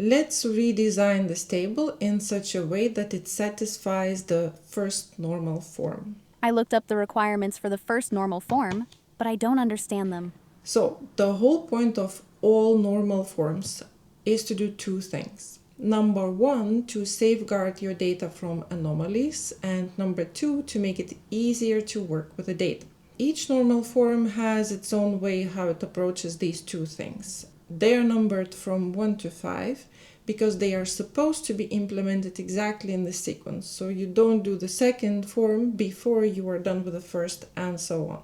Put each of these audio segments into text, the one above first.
Let's redesign this table in such a way that it satisfies the first normal form. I looked up the requirements for the first normal form, but I don't understand them. So the whole point of all normal forms is to do two things. Number one, to safeguard your data from anomalies, and number two, to make it easier to work with the data. Each normal form has its own way how it approaches these two things. They are numbered from 1 to 5 because they are supposed to be implemented exactly in the sequence. So you don't do the second form before you are done with the first, and so on.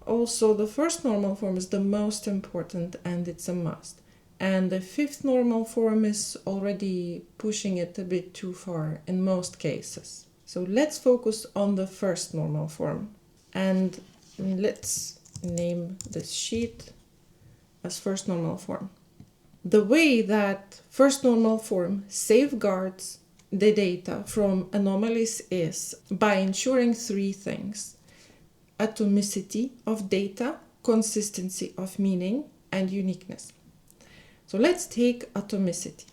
Also, the first normal form is the most important and it's a must. And the fifth normal form is already pushing it a bit too far in most cases. So let's focus on the first normal form. And let's name this sheet as first normal form. The way that first normal form safeguards the data from anomalies is by ensuring three things: atomicity of data, consistency of meaning, and uniqueness. So let's take atomicity.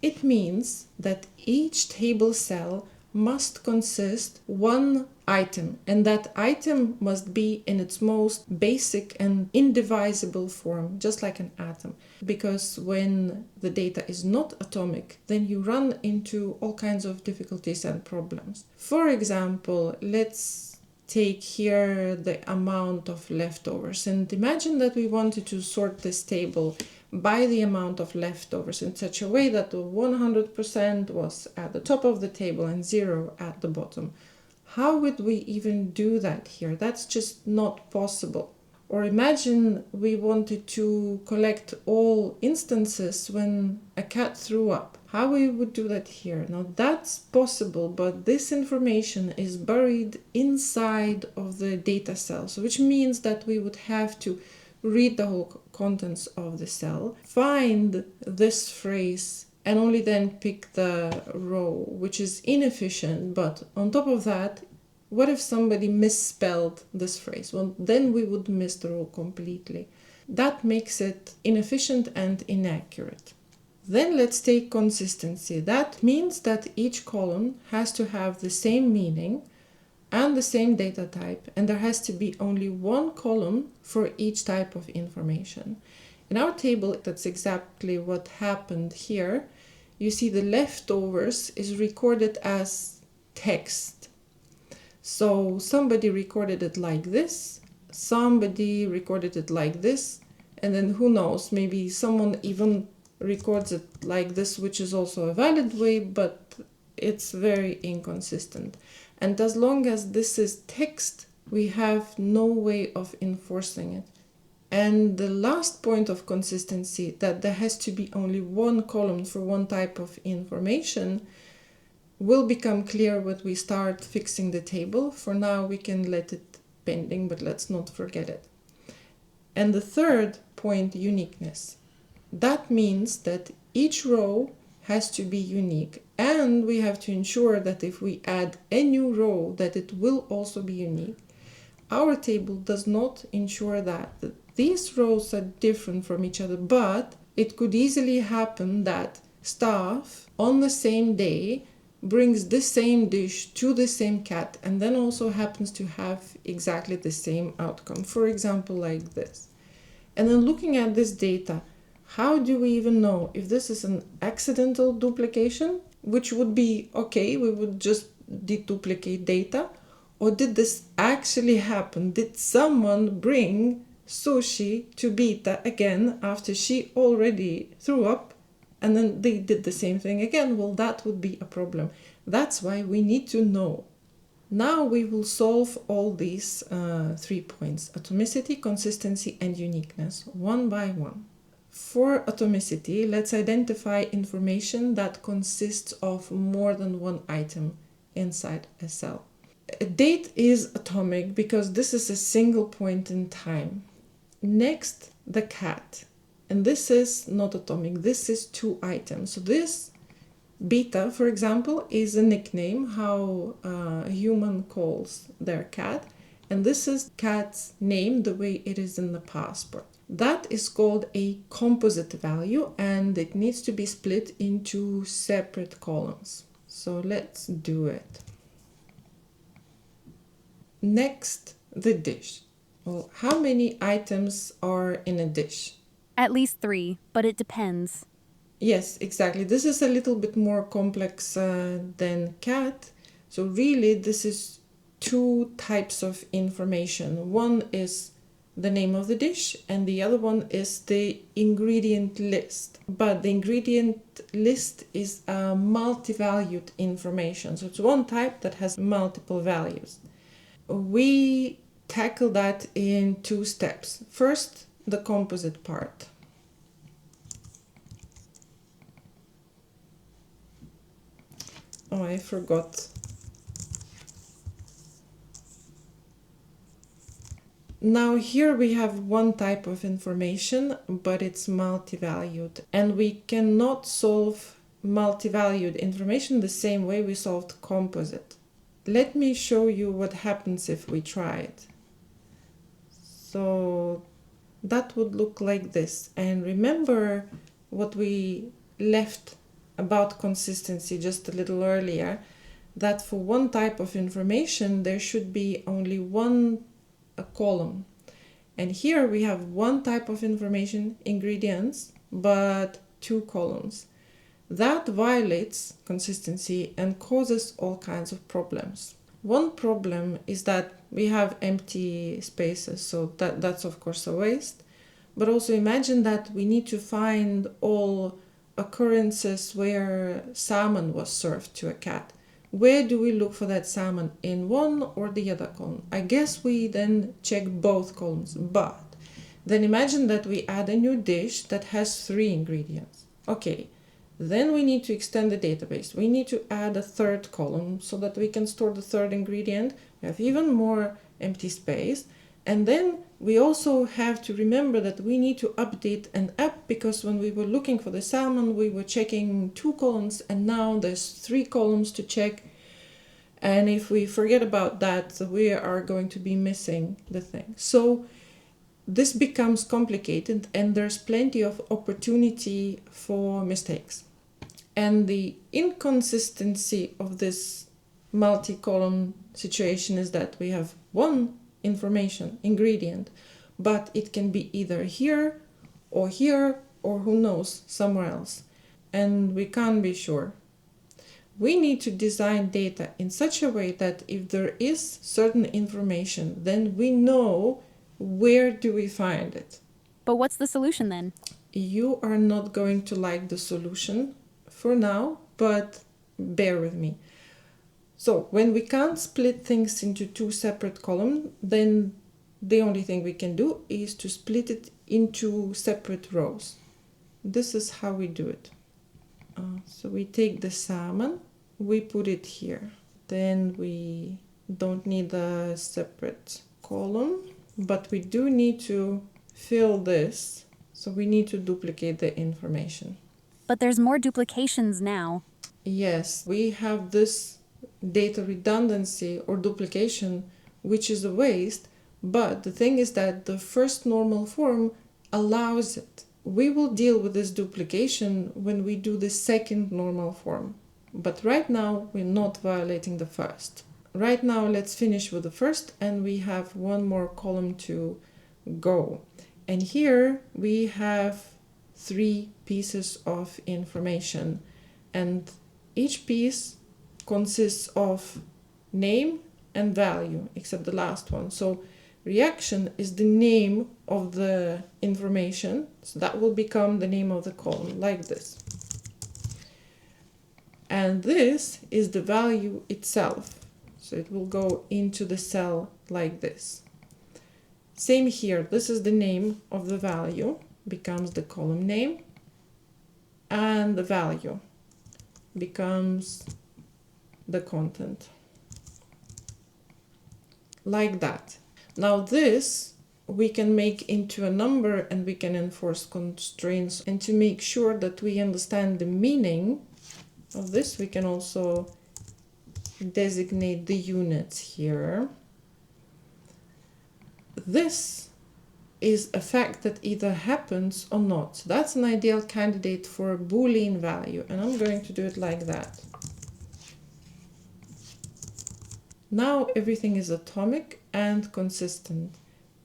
It means that each table cell must consist one item, and that item must be in its most basic and indivisible form, just like an atom. Because when the data is not atomic, then you run into all kinds of difficulties and problems. For example, let's take here the amount of leftovers, and imagine that we wanted to sort this table by the amount of leftovers in such a way that 100% was at the top of the table and 0 at the bottom. How would we even do that here? That's just not possible. Or imagine we wanted to collect all instances when a cat threw up. How we would do that here? Now that's possible, but this information is buried inside of the data cells, which means that we would have to read the whole contents of the cell, find this phrase, and only then pick the row, which is inefficient. But on top of that, what if somebody misspelled this phrase? Well, then we would miss the row completely. That makes it inefficient and inaccurate. Then let's take consistency. That means that each column has to have the same meaning and the same data type, and there has to be only one column for each type of information. In our table, that's exactly what happened here. You see the leftovers is recorded as text. So somebody recorded it like this, somebody recorded it like this, and then who knows, maybe someone even records it like this, which is also a valid way, but it's very inconsistent. And as long as this is text, we have no way of enforcing it. And the last point of consistency, that there has to be only one column for one type of information, will become clear when we start fixing the table. For now, we can let it pending, but let's not forget it. And the third point, uniqueness. That means that each row has to be unique, and we have to ensure that if we add a new row, that it will also be unique. Our table does not ensure that. These rows are different from each other, but it could easily happen that staff on the same day brings the same dish to the same cat and then also happens to have exactly the same outcome. For example, like this. And then looking at this data, how do we even know if this is an accidental duplication, which would be okay, we would just deduplicate data, or did this actually happen? Did someone bring sushi to Beta again after she already threw up and then they did the same thing again? Well, that would be a problem. That's why we need to know. Now we will solve all these 3 points: atomicity, consistency, and uniqueness, one by one. For atomicity, let's identify information that consists of more than one item inside a cell. A date is atomic because this is a single point in time. Next, the cat. And this is not atomic, this is 2 items. So this Beta, for example, is a nickname, how a human calls their cat. And this is cat's name, the way it is in the passport. That is called a composite value, and it needs to be split into separate columns. So let's do it. Next, the dish. Well, how many items are in a dish? At least 3, but it depends. Yes, exactly. This is a little bit more complex than cat. So really, this is 2 types of information. One is the name of the dish, and the other one is the ingredient list. But the ingredient list is a multi-valued information. So it's one type that has multiple values. We tackle that in 2 steps. First, the composite part. Oh, I forgot. Now here we have one type of information, but it's multi-valued, and we cannot solve multi-valued information the same way we solved composite. Let me show you what happens if we try it. So that would look like this. And remember what we left about consistency just a little earlier, that for one type of information there should be only one column. And here we have one type of information, ingredients, but 2 columns. That violates consistency and causes all kinds of problems. One problem is that we have empty spaces, so that's of course a waste. But also imagine that we need to find all occurrences where salmon was served to a cat. Where do we look for that salmon? In one or the other column? I guess we then check both columns, but then imagine that we add a new dish that has 3 ingredients. Okay, then we need to extend the database. We need to add a 3rd column so that we can store the 3rd ingredient. We have even more empty space. And then we also have to remember that we need to update an app, because when we were looking for the salmon, we were checking 2 columns, and now there's 3 columns to check. And if we forget about that, we are going to be missing the thing. So this becomes complicated, and there's plenty of opportunity for mistakes. And the inconsistency of this multi-column situation is that we have one information, ingredient, but it can be either here, or who knows, somewhere else. And we can't be sure. We need to design data in such a way that if there is certain information, then we know where do we find it. But what's the solution then? You are not going to like the solution for now, but bear with me. So when we can't split things into 2 separate columns, then the only thing we can do is to split it into separate rows. This is how we do it. So we take the salmon, we put it here. Then we don't need a separate column, but we do need to fill this. So we need to duplicate the information. But there's more duplications now. Yes, we have this data redundancy or duplication, which is a waste, but the thing is that the first normal form allows it. We will deal with this duplication when we do the second normal form, but right now we're not violating the first. Right now let's finish with the first, and we have one more column to go. And here we have 3 pieces of information, and each piece consists of name and value, except the last one. So reaction is the name of the information, so that will become the name of the column, like this. And this is the value itself, so it will go into the cell like this. Same here, this is the name of the value, becomes the column name, and the value becomes the content, like that. Now this we can make into a number, and we can enforce constraints. And to make sure that we understand the meaning of this, we can also designate the units here. This is a fact that either happens or not. So that's an ideal candidate for a Boolean value, and I'm going to do it like that. Now everything is atomic and consistent,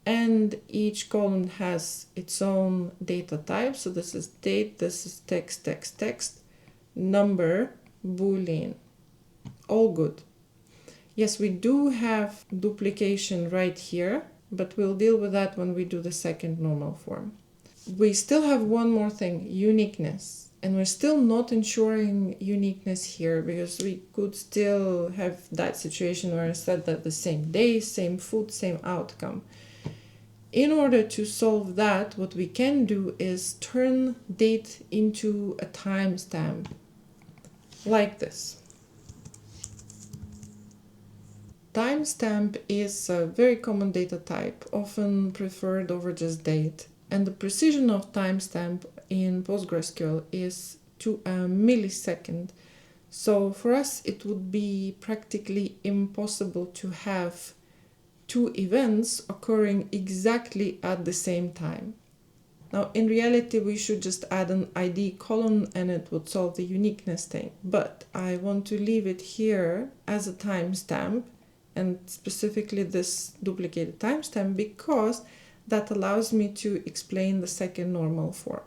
and each column has its own data type. So this is date, this is text, text, text, number, Boolean. All good. Yes, we do have duplication right here, but we'll deal with that when we do the second normal form. We still have one more thing, uniqueness. And we're still not ensuring uniqueness here because we could still have that situation where I said that the same day, same food, same outcome. In order to solve that, what we can do is turn date into a timestamp, like this. Timestamp is a very common data type, often preferred over just date. And the precision of timestamp in PostgreSQL is to a millisecond. So for us, it would be practically impossible to have two events occurring exactly at the same time. Now, in reality, we should just add an ID column and it would solve the uniqueness thing. But I want to leave it here as a timestamp, and specifically this duplicated timestamp, because that allows me to explain the second normal form.